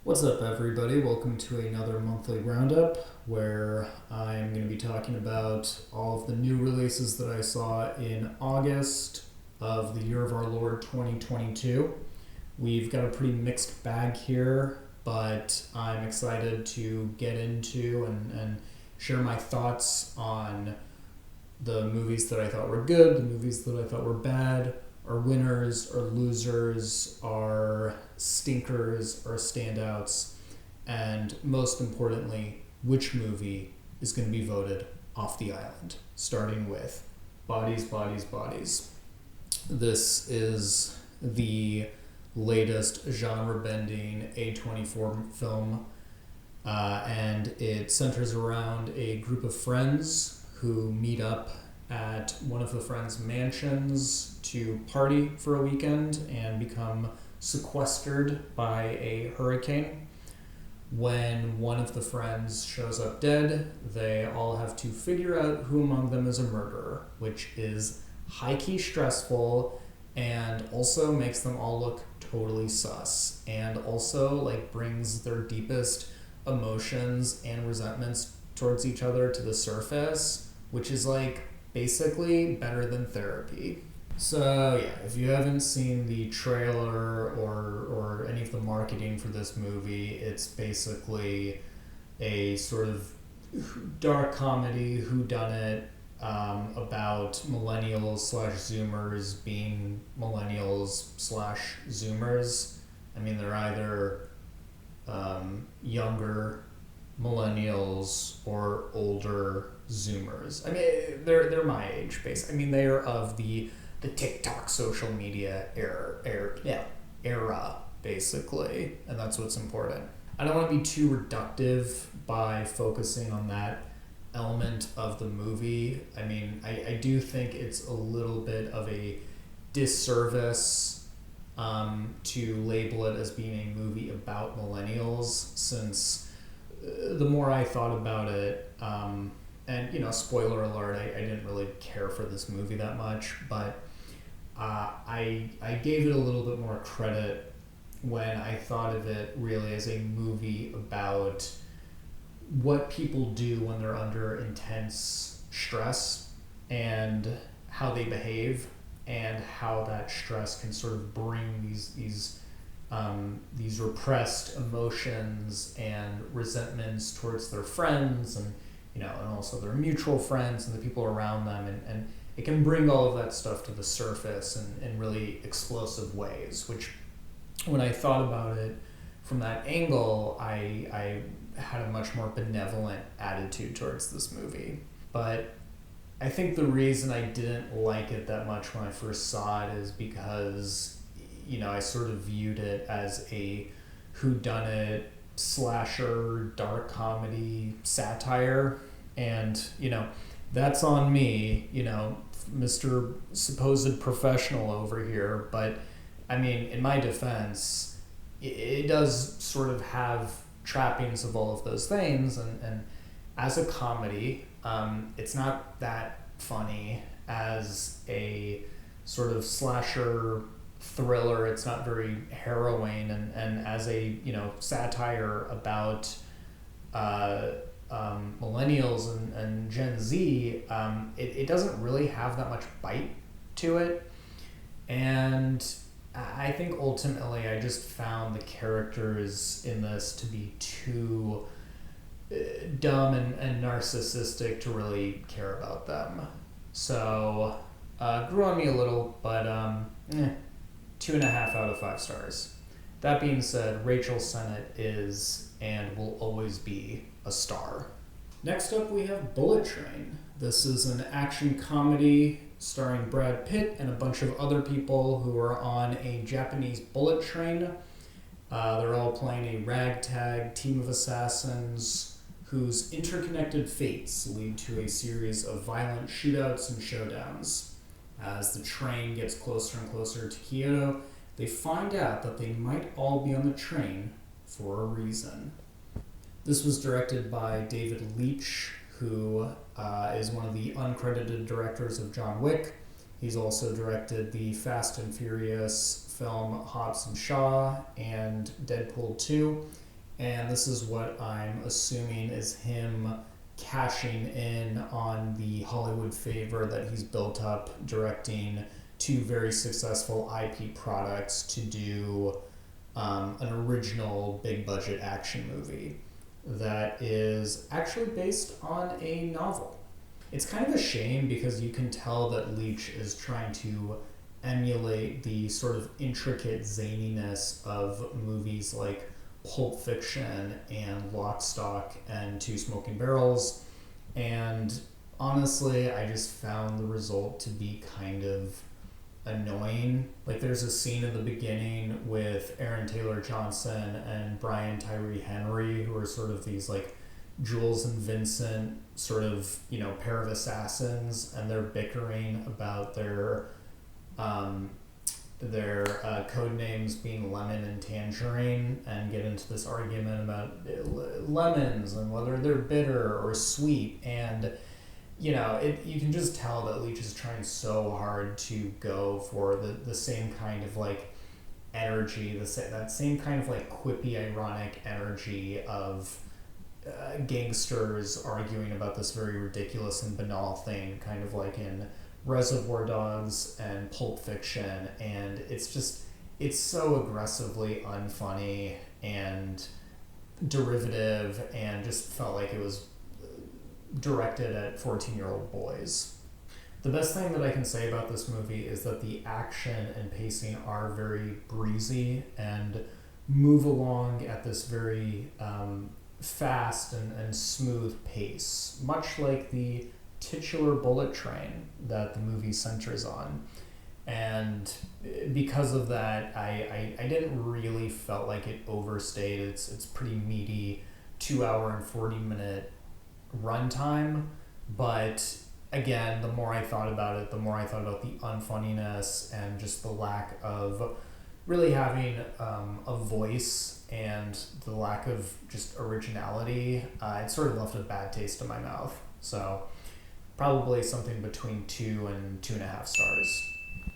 What's up, everybody? Welcome to another monthly Roundup where I'm going to be talking about all of the new releases that I saw in August of the year of our Lord 2022. We've got a pretty mixed bag here, but I'm excited to get into and share my thoughts on the movies that I thought were good, the movies that I thought were bad, our winners, our losers, our stinkers, our standouts, and most importantly, which movie is going to be voted off the island, starting with Bodies, Bodies, Bodies. This is the latest genre-bending A24 film, and it centers around a group of friends who meet up at one of the friends' mansions to party for a weekend and become sequestered by a hurricane. When one of the friends shows up dead, they all have to figure out who among them is a murderer, which is high-key stressful and also makes them all look totally sus, and also brings their deepest emotions and resentments towards each other to the surface, which is basically better than therapy. So yeah, if you haven't seen the trailer or any of the marketing for this movie, it's basically a sort of dark comedy whodunit about millennials slash Zoomers being millennials slash Zoomers. I mean, they're either younger millennials or older Zoomers. I mean, they're my age, basically. I mean, they are of the TikTok social media era, basically, and that's what's important. I don't want to be too reductive by focusing on that element of the movie. I mean, I do think it's a little bit of a disservice to label it as being a movie about millennials, since the more I thought about it, and spoiler alert, I didn't really care for this movie that much, but I gave it a little bit more credit when I thought of it really as a movie about what people do when they're under intense stress and how they behave and how that stress can sort of bring these repressed emotions and resentments towards their friends and also their mutual friends and the people around them, and it can bring all of that stuff to the surface in really explosive ways, which when I thought about it from that angle, I had a much more benevolent attitude towards this movie. But I think the reason I didn't like it that much when I first saw it is because I sort of viewed it as a whodunit slasher dark comedy satire, and that's on me, Mr. supposed professional over here. But I mean, in my defense, it does sort of have trappings of all of those things, and as a comedy, it's not that funny. As a sort of slasher thriller, it's not very harrowing, and as a satire about millennials and Gen Z, it doesn't really have that much bite to it, and I think ultimately I just found the characters in this to be too dumb and narcissistic to really care about them. So grew on me a little, but 2.5 out of 5 stars. That being said, Rachel Sennett is and will always be a star. Next up, we have Bullet Train. This is an action comedy starring Brad Pitt and a bunch of other people who are on a Japanese bullet train. They're all playing a ragtag team of assassins whose interconnected fates lead to a series of violent shootouts and showdowns. As the train gets closer and closer to Kyoto, they find out that they might all be on the train for a reason. This was directed by David Leitch, who is one of the uncredited directors of John Wick. He's also directed the Fast and Furious film Hobbs and Shaw and Deadpool 2. And this is what I'm assuming is him cashing in on the Hollywood favor that he's built up directing two very successful IP products to do an original big budget action movie that is actually based on a novel. It's kind of a shame because you can tell that Leach is trying to emulate the sort of intricate zaniness of movies like Pulp Fiction and Lock, Stock, and Two Smoking Barrels. And honestly, I just found the result to be kind of annoying. Like, there's a scene in the beginning with Aaron Taylor Johnson and Brian Tyree Henry, who are sort of these like Jules and Vincent sort of, pair of assassins, and they're bickering about their code names being Lemon and Tangerine, and get into this argument about lemons and whether they're bitter or sweet. And you can just tell that Leach is trying so hard to go for the same kind of like energy, that same kind of like quippy, ironic energy of gangsters arguing about this very ridiculous and banal thing, kind of like in Reservoir Dogs and Pulp Fiction. And it's so aggressively unfunny and derivative, and just felt like it was directed at 14-year-old boys. The best thing that I can say about this movie is that the action and pacing are very breezy and move along at this very fast and smooth pace, much like the titular bullet train that the movie centers on. And because of that, I didn't really felt like it overstayed its pretty meaty 2 hour and 40 minute runtime. But again, the more I thought about it, the more I thought about the unfunniness and just the lack of really having a voice and the lack of just originality. It sort of left a bad taste in my mouth. So probably something between 2 and 2.5 stars.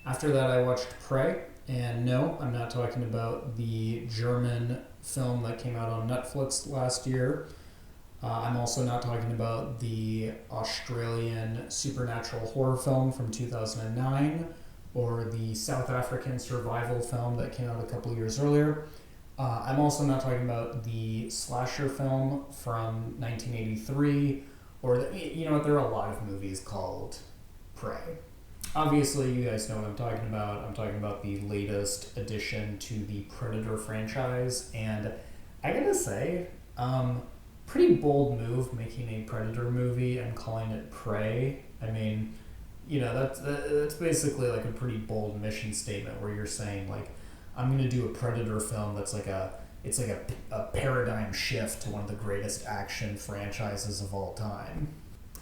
After that, I watched Prey, and no, I'm not talking about the German film that came out on Netflix last year. I'm also not talking about the Australian supernatural horror film from 2009 or the South African survival film that came out a couple years earlier. I'm also not talking about the slasher film from 1983, or there are a lot of movies called Prey. Obviously, you guys know what I'm talking about. I'm talking about the latest addition to the Predator franchise, and I gotta say, pretty bold move making a Predator movie and calling it Prey. I mean, that's basically like a pretty bold mission statement where you're saying like, I'm gonna do a Predator film that's like a paradigm shift to one of the greatest action franchises of all time.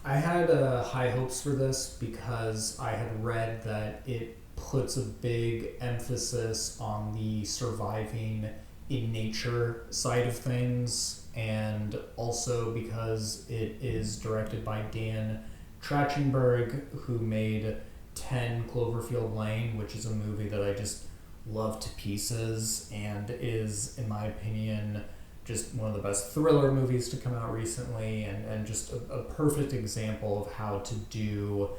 I had high hopes for this because I had read that it puts a big emphasis on the surviving in nature side of things, and also because it is directed by Dan Trachtenberg, who made 10 Cloverfield Lane, which is a movie that I just love to pieces and is, in my opinion, just one of the best thriller movies to come out recently, and just a perfect example of how to do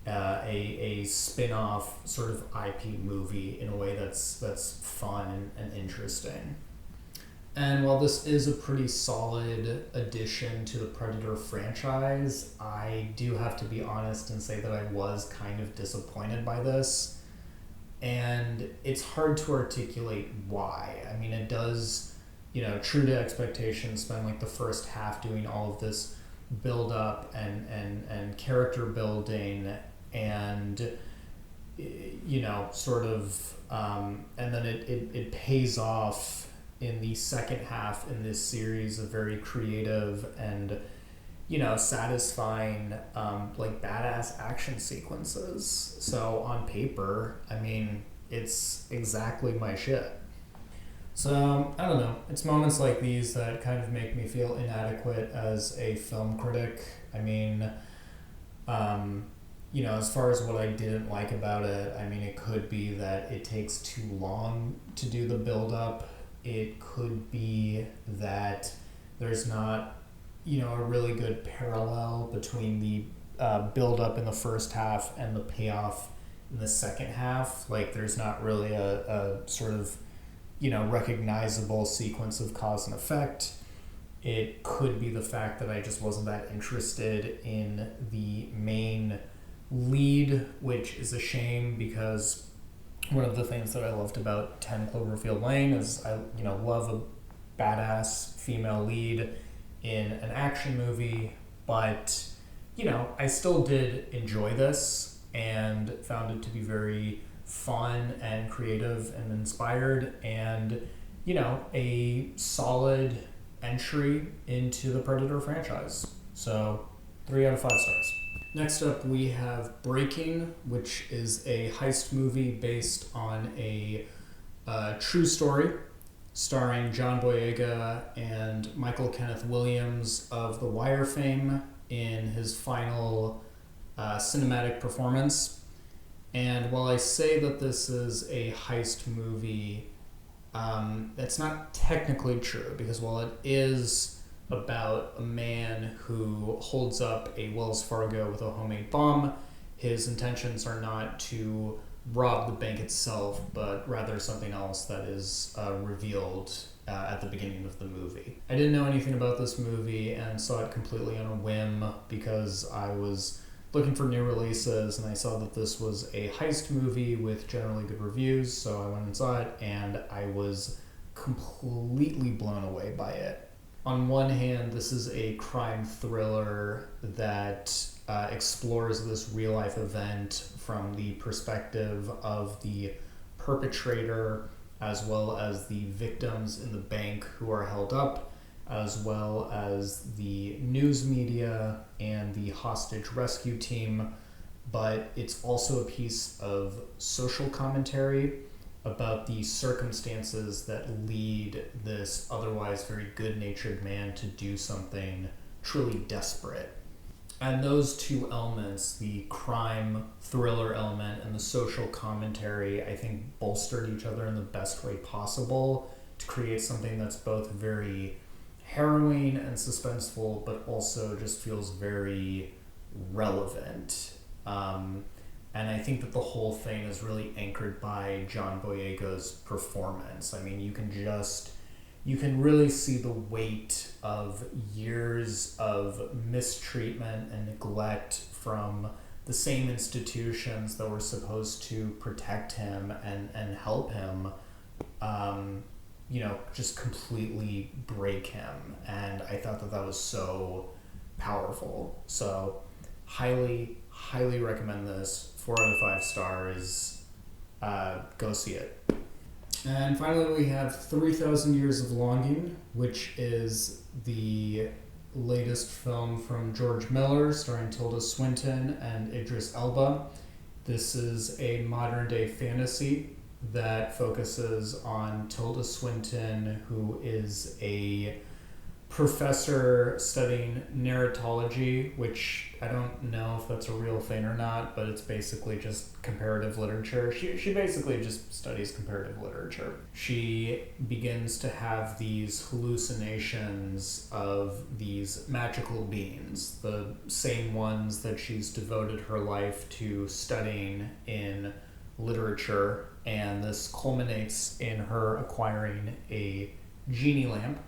a spin-off sort of IP movie in a way that's fun and interesting. And while this is a pretty solid addition to the Predator franchise, I do have to be honest and say that I was kind of disappointed by this. And it's hard to articulate why. I mean, it does, true to expectations, spend like the first half doing all of this build up and character building and, sort of, and then it pays off in the second half in this series of very creative and satisfying like badass action sequences. So on paper, I mean, it's exactly my shit. So I don't know, it's moments like these that kind of make me feel inadequate as a film critic. I mean, as far as what I didn't like about it, I mean, it could be that it takes too long to do the build up it could be that there's not, a really good parallel between the build up in the first half and the payoff in the second half. Like, there's not really a sort of, recognizable sequence of cause and effect. It could be the fact that I just wasn't that interested in the main lead, which is a shame, because one of the things that I loved about 10 Cloverfield Lane is I love a badass female lead in an action movie, but I still did enjoy this and found it to be very fun and creative and inspired, and a solid entry into the Predator franchise. So 3 out of 5 stars. Next up, we have Breaking, which is a heist movie based on a true story starring John Boyega and Michael Kenneth Williams of The Wire fame in his final cinematic performance. And while I say that this is a heist movie, that's not technically true, because while it is about a man who holds up a Wells Fargo with a homemade bomb, his intentions are not to rob the bank itself, but rather something else that is revealed at the beginning of the movie. I didn't know anything about this movie and saw it completely on a whim because I was looking for new releases, and I saw that this was a heist movie with generally good reviews, so I went and saw it, and I was completely blown away by it. On one hand, this is a crime thriller that explores this real-life event from the perspective of the perpetrator, as well as the victims in the bank who are held up, as well as the news media and the hostage rescue team. But it's also a piece of social commentary about the circumstances that lead this otherwise very good-natured man to do something truly desperate. And those two elements, the crime thriller element and the social commentary, I think bolstered each other in the best way possible to create something that's both very harrowing and suspenseful, but also just feels very relevant. And I think that the whole thing is really anchored by John Boyega's performance. I mean, you can really see the weight of years of mistreatment and neglect from the same institutions that were supposed to protect him and help him, just completely break him. And I thought that was so powerful. So highly recommend this. 4 out of 5 stars. Go see it. And finally, we have 3,000 Years of Longing, which is the latest film from George Miller, starring Tilda Swinton and Idris Elba. This is a modern-day fantasy that focuses on Tilda Swinton, who is a professor studying narratology, which I don't know if that's a real thing or not, but it's basically just comparative literature. She basically just studies comparative literature. She begins to have these hallucinations of these magical beings, the same ones that she's devoted her life to studying in literature, and this culminates in her acquiring a genie lamp,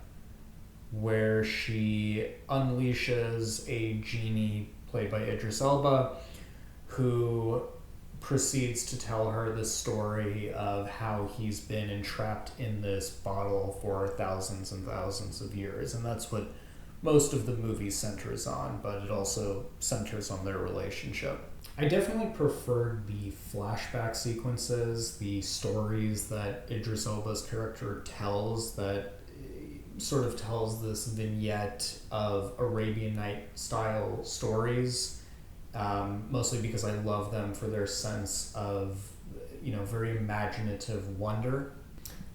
where she unleashes a genie played by Idris Elba, who proceeds to tell her the story of how he's been entrapped in this bottle for thousands and thousands of years. And that's what most of the movie centers on, but it also centers on their relationship. I definitely preferred the flashback sequences, the stories that Idris Elba's character tells, that sort of tells this vignette of Arabian Night style stories, mostly because I love them for their sense of, very imaginative wonder.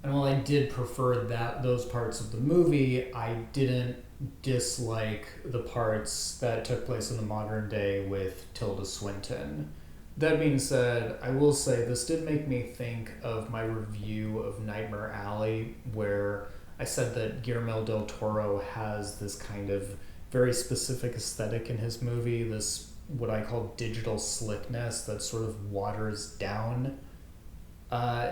And while I did prefer those parts of the movie, I didn't dislike the parts that took place in the modern day with Tilda Swinton. That being said, I will say this did make me think of my review of Nightmare Alley, where I said that Guillermo del Toro has this kind of very specific aesthetic in his movie, this what I call digital slickness that sort of waters down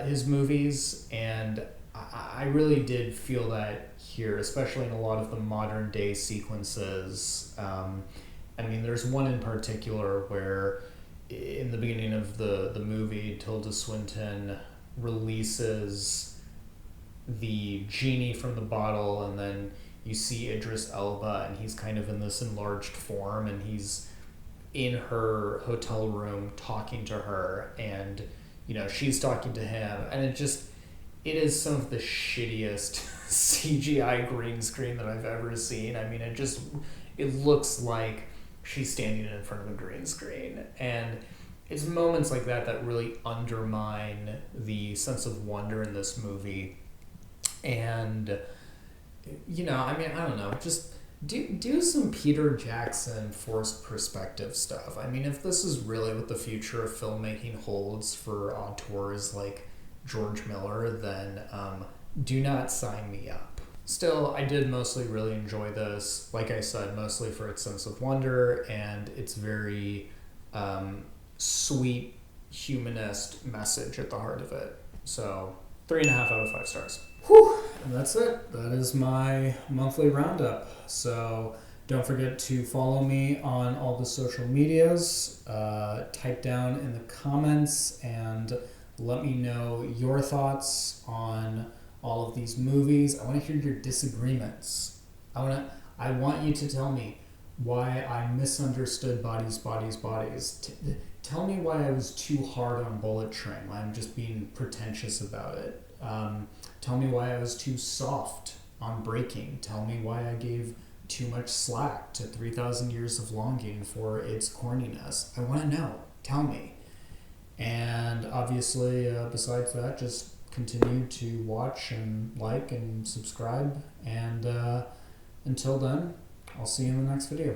his movies, and I really did feel that here, especially in a lot of the modern day sequences. I mean, there's one in particular where in the beginning of the movie, Tilda Swinton releases the genie from the bottle, and then you see Idris Elba, and he's kind of in this enlarged form, and he's in her hotel room talking to her, and she's talking to him, and it is some of the shittiest CGI green screen that I've ever seen. I mean, it looks like she's standing in front of a green screen, and it's moments like that that really undermine the sense of wonder in this movie. And I mean, I don't know, just do some Peter Jackson forced perspective stuff. I mean, if this is really what the future of filmmaking holds for auteurs like George Miller, then do not sign me up. Still, I did mostly really enjoy this, like I said, mostly for its sense of wonder and its very sweet, humanist message at the heart of it. So, 3.5 out of 5 stars. Whew! And that's it. That is my monthly roundup. So, don't forget to follow me on all the social medias. Type down in the comments and let me know your thoughts on all of these movies. I want to hear your disagreements. I want you to tell me why I misunderstood Bodies. Tell me why I was too hard on Bullet Train, why I'm just being pretentious about it. Tell me why I was too soft on Breaking. Tell me why I gave too much slack to 3,000 Years of Longing for its corniness. I want to know. Tell me. And obviously, besides that, just continue to watch and like and subscribe. And until then, I'll see you in the next video.